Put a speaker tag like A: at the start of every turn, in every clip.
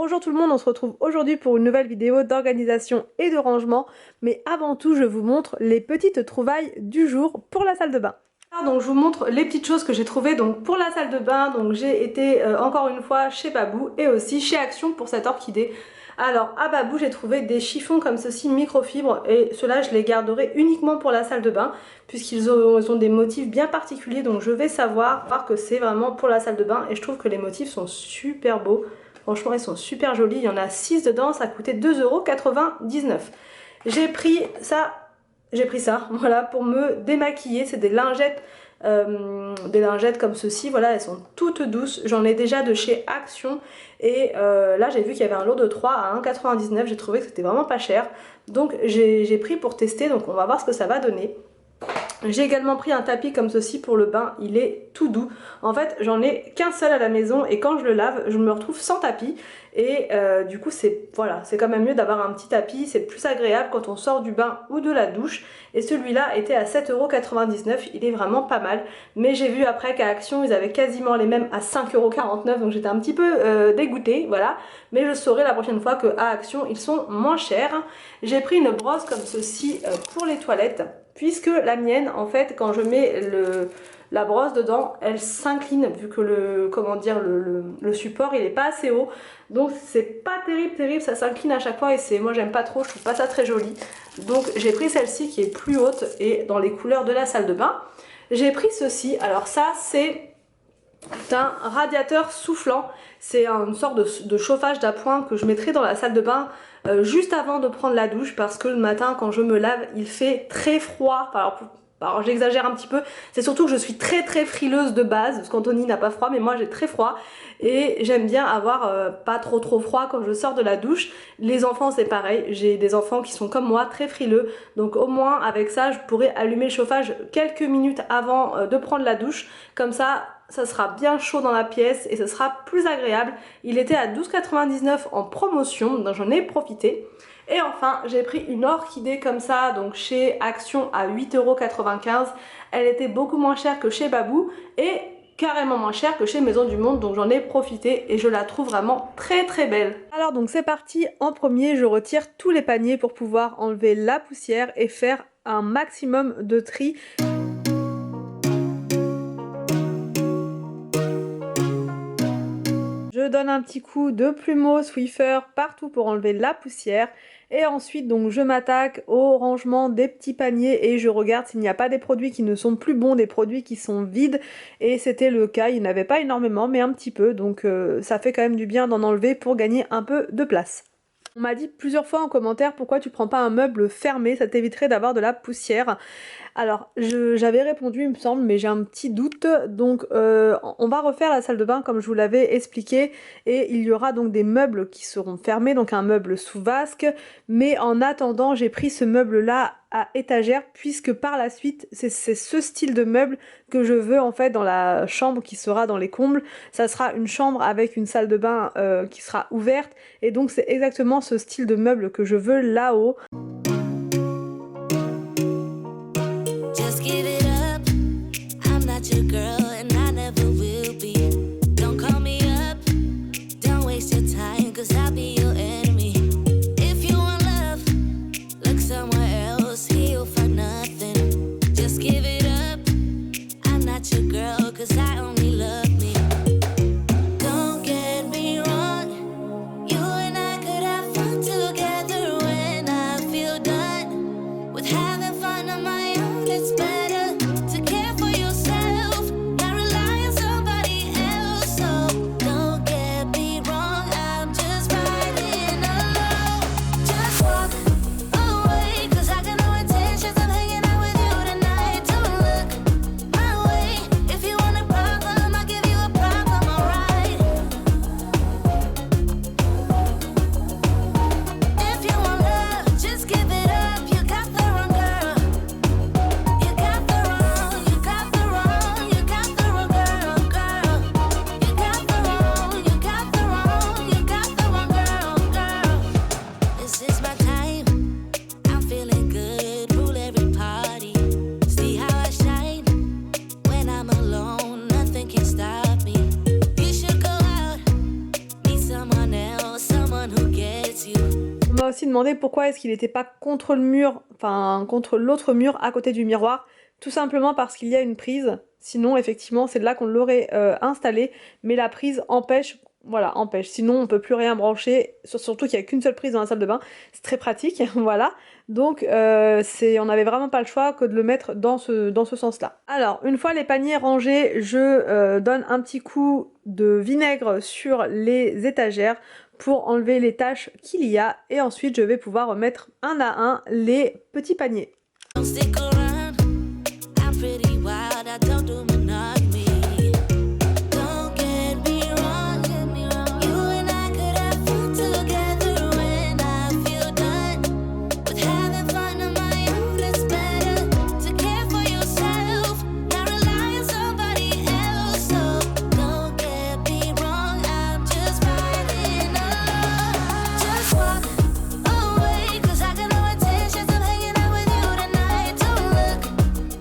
A: Bonjour tout le monde, on se retrouve aujourd'hui pour une nouvelle vidéo d'organisation et de rangement, mais avant tout je vous montre les petites trouvailles du jour pour la salle de bain. Alors, donc je vous montre les petites choses que j'ai trouvées donc pour la salle de bain. Donc j'ai été encore une fois chez Babou et aussi chez Action pour cette orchidée. Alors à Babou j'ai trouvé des chiffons comme ceci microfibre et ceux-là je les garderai uniquement pour la salle de bain puisqu'ils ont des motifs bien particuliers, donc je vais savoir que c'est vraiment pour la salle de bain et je trouve que les motifs sont super beaux. Franchement ils sont super jolis, il y en a 6 dedans, ça coûtait 2,99 €. J'ai pris ça voilà, pour me démaquiller, c'est des lingettes comme ceci, voilà, elles sont toutes douces, j'en ai déjà de chez Action et là j'ai vu qu'il y avait un lot de 3 à 1,99 €, j'ai trouvé que c'était vraiment pas cher, donc j'ai pris pour tester, donc on va voir ce que ça va donner. J'ai également pris un tapis comme ceci pour le bain, il est tout doux. En fait j'en ai qu'un seul à la maison et quand je le lave je me retrouve sans tapis et du coup c'est quand même mieux d'avoir un petit tapis, c'est plus agréable quand on sort du bain ou de la douche. Et celui-là était à 7,99 €, il est vraiment pas mal. Mais j'ai vu après qu'à Action ils avaient quasiment les mêmes à 5,49 €, donc j'étais un petit peu dégoûtée, voilà. Mais je saurai la prochaine fois qu'à Action ils sont moins chers. J'ai pris une brosse comme ceci pour les toilettes, puisque la mienne en fait quand je mets la brosse dedans elle s'incline vu que le support il est pas assez haut, donc c'est pas terrible, ça s'incline à chaque fois et moi j'aime pas trop, je trouve pas ça très joli, donc j'ai pris celle-ci qui est plus haute et dans les couleurs de la salle de bain. J'ai pris ceci, alors ça c'est un radiateur soufflant, c'est une sorte de chauffage d'appoint que je mettrai dans la salle de bain juste avant de prendre la douche, parce que le matin quand je me lave il fait très froid. Alors j'exagère un petit peu, c'est surtout que je suis très frileuse de base, parce qu'Anthony n'a pas froid mais moi j'ai très froid et j'aime bien avoir pas trop froid quand je sors de la douche. Les enfants c'est pareil, j'ai des enfants qui sont comme moi très frileux, donc au moins avec ça je pourrais allumer le chauffage quelques minutes avant de prendre la douche, comme ça sera bien chaud dans la pièce et ce sera plus agréable. Il était à 12,99 € en promotion, donc j'en ai profité. Et enfin j'ai pris une orchidée comme ça, donc chez Action à 8,95 €. Elle était beaucoup moins chère que chez Babou et carrément moins chère que chez Maison du Monde, donc j'en ai profité et je la trouve vraiment très belle. Alors donc c'est parti, en premier je retire tous les paniers pour pouvoir enlever la poussière et faire un maximum de tri. Je donne un petit coup de plumeau Swiffer partout pour enlever la poussière et ensuite donc je m'attaque au rangement des petits paniers et je regarde s'il n'y a pas des produits qui ne sont plus bons, des produits qui sont vides, et c'était le cas, il n'y en avait pas énormément mais un petit peu, donc ça fait quand même du bien d'en enlever pour gagner un peu de place. On m'a dit plusieurs fois en commentaire pourquoi tu prends pas un meuble fermé, ça t'éviterait d'avoir de la poussière. Alors j'avais répondu il me semble, mais j'ai un petit doute, donc on va refaire la salle de bain comme je vous l'avais expliqué et il y aura donc des meubles qui seront fermés, donc un meuble sous vasque, mais en attendant j'ai pris ce meuble là à étagère puisque par la suite c'est ce style de meuble que je veux en fait dans la chambre qui sera dans les combles. Ça sera une chambre avec une salle de bain qui sera ouverte et donc c'est exactement ce style de meuble que je veux là-haut.
B: Just give it up. I'm not your girl and I never will be. Don't call me up. Don't waste your time, 'cause I'll be your enemy. If you want love, look somewhere else. Here you'll find nothing. Just give it up. I'm not your girl, 'cause I only love me. Don't get me wrong. You and I could have fun together when I feel it's you.
A: On m'a aussi demandé pourquoi est-ce qu'il n'était pas contre le mur, enfin contre l'autre mur à côté du miroir. Tout simplement parce qu'il y a une prise. Sinon, effectivement, c'est là qu'on l'aurait installé. Mais la prise empêche, voilà, empêche. Sinon, on peut plus rien brancher. Surtout qu'il n'y a qu'une seule prise dans la salle de bain. C'est très pratique, voilà. Donc, on n'avait vraiment pas le choix que de le mettre dans ce sens-là. Alors, une fois les paniers rangés, je donne un petit coup de vinaigre sur les étagères pour enlever les taches qu'il y a. Et ensuite, je vais pouvoir remettre un à un les petits paniers.
B: Don't stick around. I'm pretty wild. I don't do monogamy. Don't get me wrong. You and I could have fun together when I feel done with having fun on my own. It's better to care for yourself, not rely on somebody else. So don't get me wrong. I'm just falling up. Just walk away, 'cause I got no intentions of hanging out with you tonight. Don't look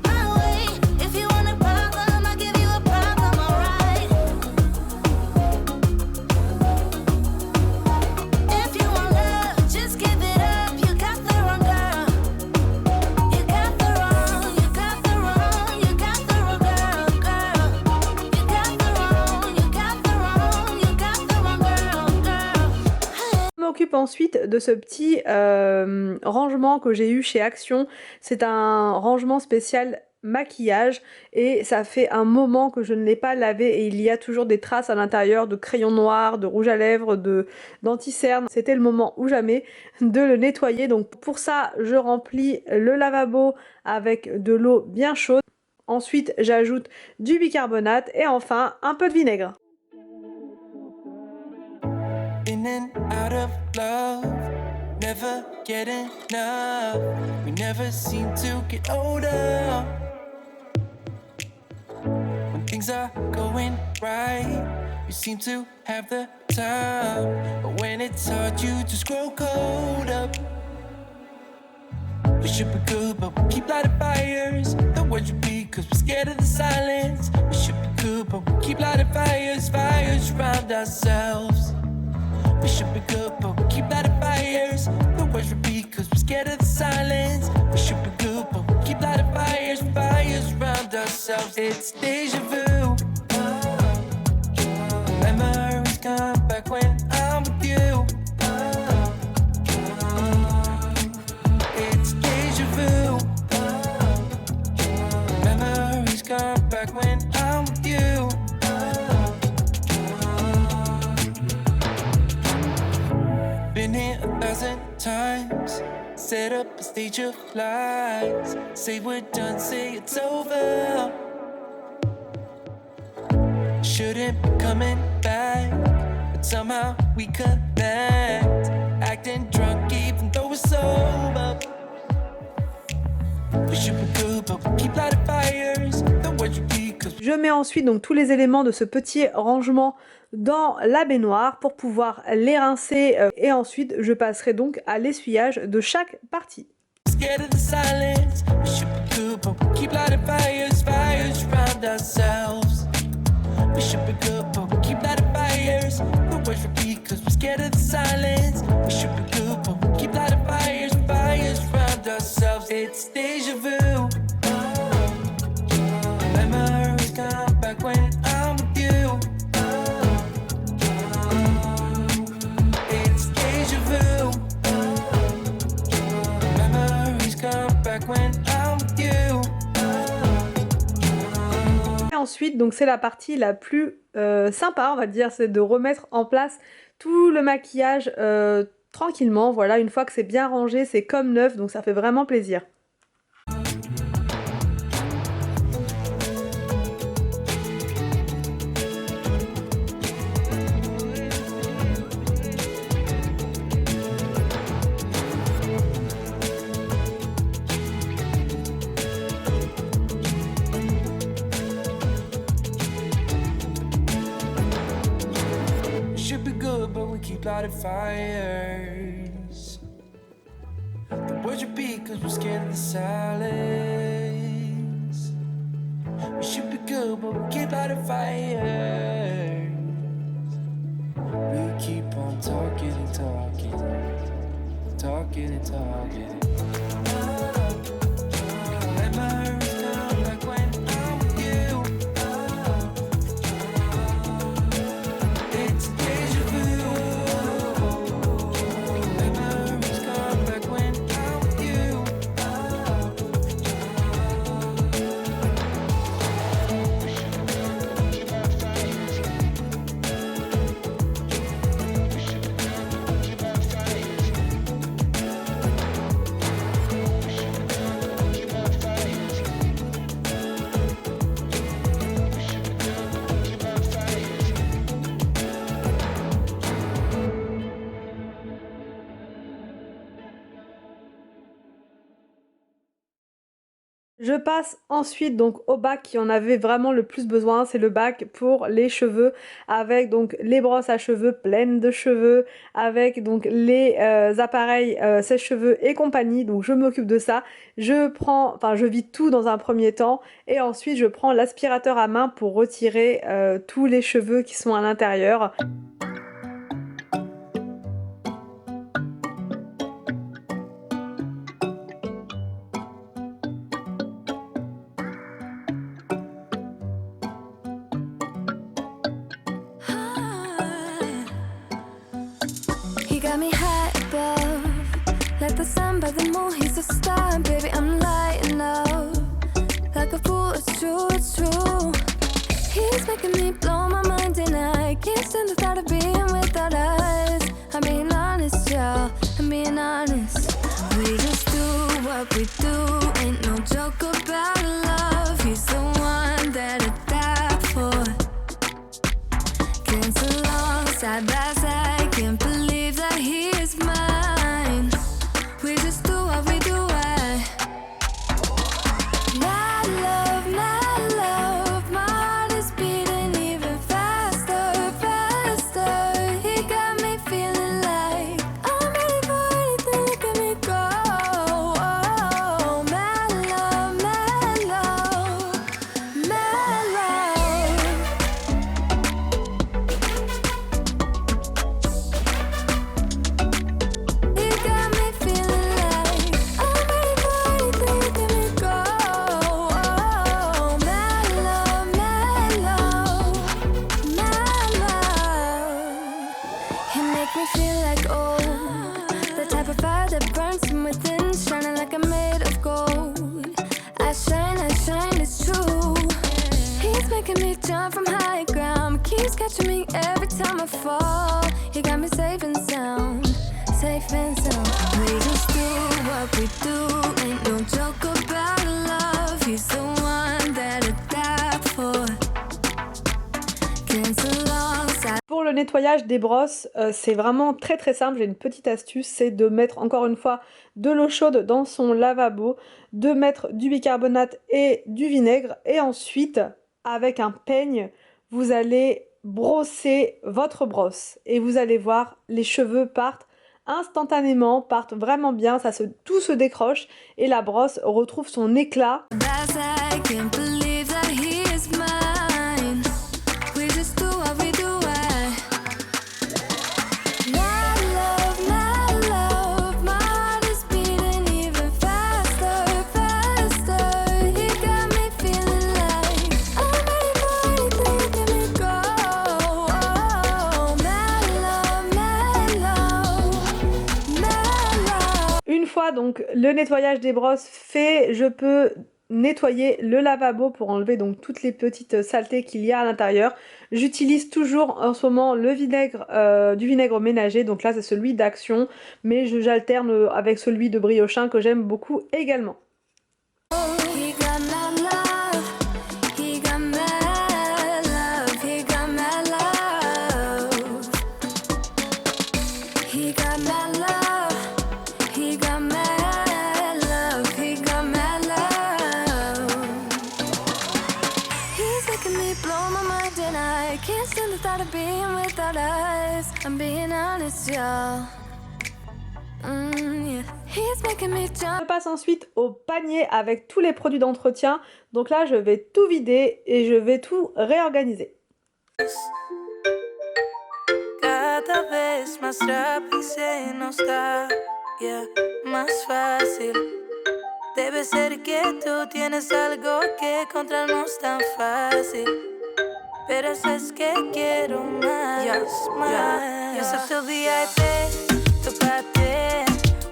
B: my way. If you want a problem, I'll give you a problem, alright? If you want love, just give it up. You got the wrong girl. You got the wrong, you got the wrong, you got the wrong girl, girl. You got the wrong, you got the wrong, you got the wrong girl, girl.
A: Je m'occupe ensuite de ce petit rangement que j'ai eu chez Action. C'est un rangement spécial maquillage et ça fait un moment que je ne l'ai pas lavé et il y a toujours des traces à l'intérieur de crayon noir, de rouge à lèvres, d'anti-cerne. C'était le moment ou jamais de le nettoyer. Donc pour ça, je remplis le lavabo avec de l'eau bien chaude. Ensuite, j'ajoute du bicarbonate et enfin un peu de vinaigre.
C: In and out of love, never get enough. We never seem to get older. When things are going right, you seem to have the time. But when it's hard, you just grow cold up. We should be good, but we keep lighting fires. The words repeat, 'cause we're scared of the silence. We should be good, but we keep lighting fires, fires around ourselves. We should be good, but we keep lighting fires. The words repeat, 'cause we're scared of the silence. We should be good, but we keep lighting fires, fires around ourselves. It's deja vu. Memories come back when I'm with you. It's deja vu. Memories come back when I'm with you. Been here 1,000 times. Set up a stage of lies. Say we're done, say it's over. Shouldn't be coming back, but somehow we connect. Acting drunk even though we're sober. We should be good, but we keep lighting fires. The words repeat, 'cause
A: Je mets ensuite donc tous les éléments de ce petit rangement dans la baignoire pour pouvoir les rincer et ensuite je passerai donc à l'essuyage de chaque partie.
C: scared of the silence. We should be good, but we keep lighting fires, fires around ourselves. We should be good, but we keep lighting fires. The words repeat, 'cause we're scared of the silence. We should be good, but we keep lighting fires, fires around ourselves. It's deja vu. Memories come back when I'm with you. It's deja vu. Memories come back when I'm with you.
A: Et ensuite, donc c'est la partie la plus sympa, on va dire, c'est de remettre en place tout le maquillage tranquillement. Voilà, une fois que c'est bien rangé, c'est comme neuf, donc ça fait vraiment plaisir.
C: Should be good, but we keep lighting fires. The words repeat, 'cause we're scared of the silence. We should be good, but we keep lighting fires. We keep on talking and talking, talking and talking. Memories come back when I'm with you. It's deja vu. Memories come back when I'm with you.
A: Je passe ensuite donc au bac qui en avait vraiment le plus besoin, c'est le bac pour les cheveux avec donc les brosses à cheveux pleines de cheveux, avec donc les appareils sèche-cheveux et compagnie, donc je m'occupe de ça. Je vide tout dans un premier temps et ensuite je prends l'aspirateur à main pour retirer tous les cheveux qui sont à l'intérieur.
B: He got me high above, like the sun by the moon, he's a star. Baby, I'm lighting up, like a fool, it's true, it's true. He's making me blow my mind and I can't stand the thought of being without us. I'm being honest, y'all, I'm being honest. We just do what we do, ain't no joke about love. He's the one that I die for. Dance along side by side, can't believe that he is mine. We just do what we do, my love, my heart is beating even faster, faster. He got me feeling like I'm ready for anything, look at me go. Oh, my love, my love, my love. He got me feeling like I'm ready for anything, look at me go. Oh, my love, my love, my love. He make me feel like the type of fire that burns from within, shining like I'm made of gold. I shine, it's true. He's making me jump from high ground, keeps catching me every time I fall. He got me safe and sound, safe and sound. We just do what we do, ain't no joke about love. He's the one that I die for. Dance alongside.
A: Pour le nettoyage des brosses, c'est vraiment très très simple. J'ai une petite astuce, c'est de mettre encore une fois de l'eau chaude dans son lavabo, de mettre du bicarbonate et du vinaigre et ensuite avec un peigne, vous allez brosser votre brosse et vous allez voir, les cheveux partent instantanément, partent vraiment bien, tout se décroche et la brosse retrouve son éclat.
B: I can't believe that he is mine. We just do what we do. My love, my heart is beating even faster, faster. He got me feeling like I'm ready for anything, look at me go. Oh, my love, my love, my love.
A: Une fois donc le nettoyage des brosses fait, je peux nettoyer le lavabo pour enlever donc toutes les petites saletés qu'il y a à l'intérieur. J'utilise toujours en ce moment le vinaigre, du vinaigre ménager, donc là c'est celui d'Action, mais j'alterne avec celui de Briochin que j'aime beaucoup également.
B: He got my love, he got my love, he got my love. He got my love, he got my love, he got my love. He's making me blow my mind and I can't stand the thought of being without us. I'm being honest, y'all. Yeah. He's making me jump.
A: Je passe ensuite au panier avec tous les produits d'entretien. Donc là, je vais tout vider et je vais tout réorganiser.
B: Got cada vez más rápido y se nos da, yeah, más fácil. Debe ser que tú tienes algo que encontrarnos tan fácil. Pero eso es que quiero más, más. Yo soy tu VIP, tu parte,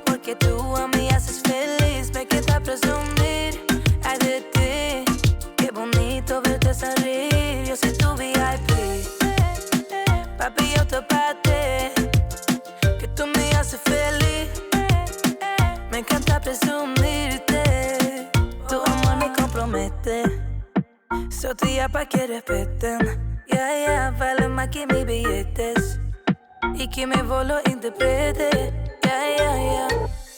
B: porque tú a mí haces feliz. Me queda presumir, ay de ti. Qué bonito verte sonreír. Yo soy tu VIP, papi, yo te parte, que tú me haces feliz. Me encanta presumirte, tu amor me compromete. Soy tuya pa' que respeten, yeah, vale más que mis billetes. Y que mi voix lo interprète, yeah.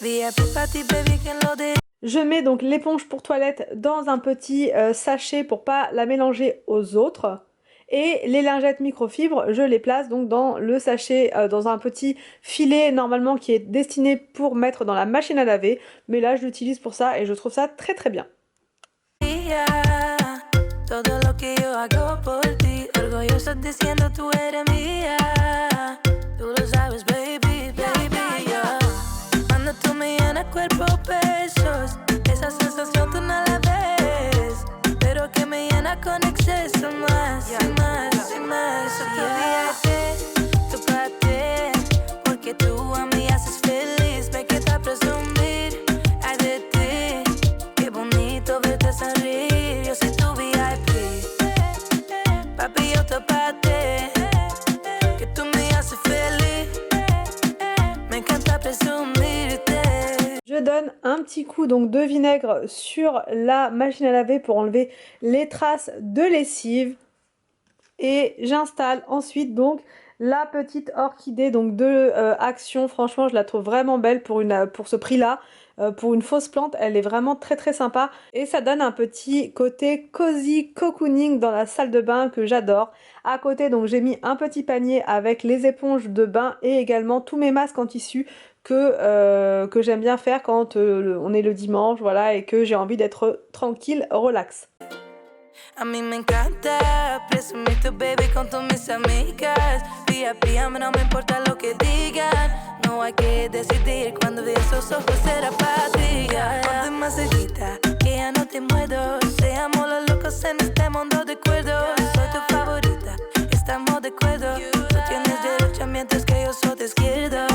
B: VIP pa' ti, baby, qu'elle lo dit.
A: Je mets donc l'éponge pour toilette dans un petit sachet pour pas la mélanger aux autres. Et les lingettes microfibres, je les place donc dans le sachet, dans un petit filet normalement qui est destiné pour mettre dans la machine à laver. Mais là, je l'utilise pour ça et je trouve ça très très bien.
B: Todo lo que yo hago por ti, orgulloso diciendo tú eres mía. Tú lo sabes, baby, yeah. Cuando tú me llenas cuerpo besos, esa sensación tú no la ves, pero que me llena con exceso más, más. Soy tu VIP, tu parte, porque tú a mí haces feliz. Me queda presumir, ay de ti, qué bonito verte sonreír. Yo soy tu VIP. Papi, yo te parte, que tú me haces feliz. Me encanta presumirte.
A: Je donne un petit coup donc de vinaigre sur la machine à laver pour enlever les traces de lessive. Et j'installe ensuite donc la petite orchidée donc de Action. Franchement, je la trouve vraiment belle pour ce prix-là. Pour une fausse plante, elle est vraiment très très sympa. Et ça donne un petit côté cozy cocooning dans la salle de bain que j'adore. À côté, donc j'ai mis un petit panier avec les éponges de bain et également tous mes masques en tissu que j'aime bien faire quand on est le dimanche, voilà, et que j'ai envie d'être tranquille, relax.
B: A mí me encanta presumir tu baby con todas mis amigas. VIP, a mí no me importa lo que digan. No hay que decidir cuando vi esos ojos será patria. Ponte más cerquita, que ya no te muero. Seamos los locos en este mundo de acuerdo. Soy tu favorita, estamos de acuerdo. Tú tienes derecha mientras que yo soy de izquierda.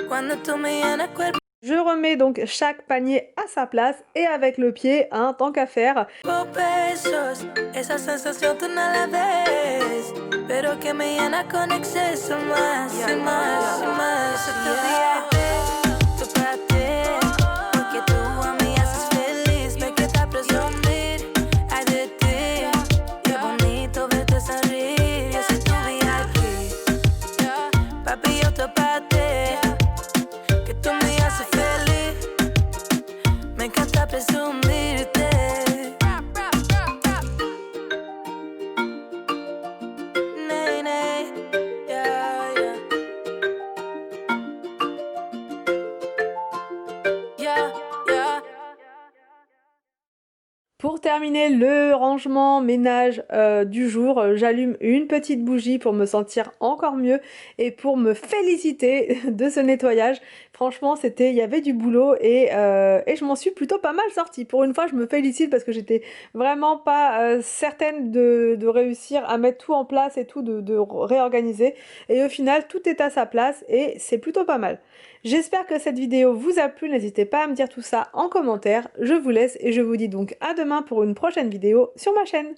B: Cuando tú me llenas cuerpo.
A: Je remets donc chaque panier à sa place et avec le pied, hein, tant qu'à faire.
B: Besos, esa sensación tú no la ves, pero que me llena con exceso más, más. Soy tu VIP, tu parte, porque tú a mí haces feliz. Me queda presumir, ay de ti, qué bonito verte sonreír. Yo soy tu VIP, papi, yo te parte, que tú me haces feliz. Me encanta presumirte.
A: Pour terminer le rangement ménage du jour, j'allume une petite bougie pour me sentir encore mieux et pour me féliciter de ce nettoyage. Franchement, il y avait du boulot et je m'en suis plutôt pas mal sortie. Pour une fois, je me félicite parce que j'étais vraiment pas certaine de réussir à mettre tout en place et tout, de réorganiser. Et au final, tout est à sa place et c'est plutôt pas mal. J'espère que cette vidéo vous a plu, n'hésitez pas à me dire tout ça en commentaire. Je vous laisse et je vous dis donc à demain pour une prochaine vidéo sur ma chaîne.